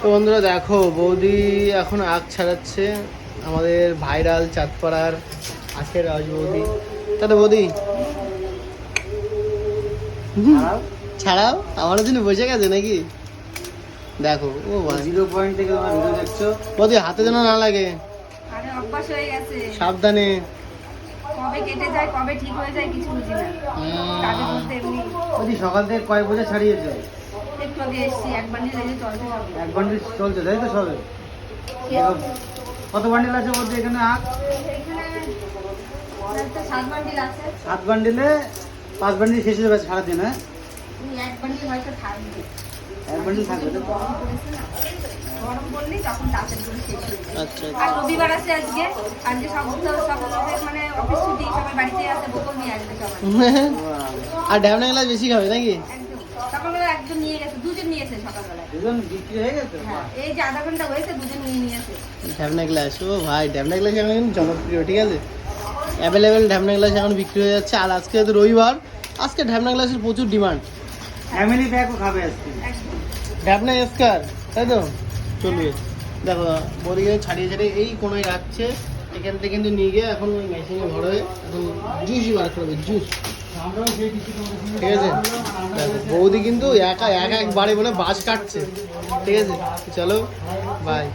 তো বন্ধুরা দেখো, বৌদি এখন আখ ছাড়াচ্ছে, আমাদের ভাইরাল চাঁদপাড়ার আখের রাজ বৌদি। তাহলে বৌদি ছাড়াও, আমার জন্য বসে গেছে নাকি? দেখো ও 0 পয়েন্ট থেকে তোমরা ভিডিও দেখছো। বৌদি হাতে যেন না লাগে, আরে অভ্যাস হয়ে গেছে, সাবধানে। কবে কেটে যায় কবে ঠিক হয়ে যায় কিছু বুঝি না। কাজের মধ্যে এমনি বৌদি সকাল থেকে কয় বোঝা ছাড়িয়েছো? একটু আগে এসছি, এক বান্ডিল লেগে চলতে হবে। 1 বান্ডিল চলছে তাই তো সবে? কত বান্ডিল আছে বলতে এখানে আখ? এখানে 7 বান্ডিল আছে। 7 বান্ডিলে 5 বান্ডিল শেষ হয়ে যাবে সারাদিন। হ্যাঁ, এক বান্ডিল হয়তো থাকবে। 1 বান্ডিল থাকবে তো? গরম পড়েছে না, গরম পড়লেই তখন তাড়াতাড়ি করে শেষ হয়ে যায়। আচ্ছা আর রবিবার আছে আজকে, আজকে সব লোকের মানে অফিস ছুটি, সবাই বাড়িতে আছে, বোতল নিয়ে আসবে সবাই। আর ঢ্যাবনা গ্লাস বেশি খাবে নাকি? একদম সকালবেলা একজন নিয়ে গেছে, দুজন নিয়েছে সকালবেলায়। দুজন বিক্রি হয়ে গেছে? হ্যাঁ, এই যে আধা ঘন্টা হয়েছে দুজন নিয়েছে। ঢ্যাবনা গ্লাস, ও ভাই ঢ্যাবনা গ্লাস এখন কিন্তু জনপ্রিয়, ঠিক আছে? অ্যাভেলেবেল ঢ্যাবনা গ্লাস এখন বিক্রি হয়ে যাচ্ছে। আর আজকে তো রবিবার, আজকে ঢ্যাবনা গ্লাসের প্রচুর ডিমান্ড। ফ্যামিলি প্যাকও খাবে আজকে। একদম ঢ্যাবনা এসকার, তাই তো? চলবে। দেখো বড়িকে ছাড়িয়ে ছাড়িয়ে এই কোনায় রাখছে, এখান থেকে কিন্তু নিয়ে গিয়ে এখন ওই মেশিনে ভরে এখন জুসই বার করবে, জুস। ঠিক আছে, দেখো বৌদি কিন্তু একবারে বলে বাস কাটছে। ঠিক আছে, চলো বাই।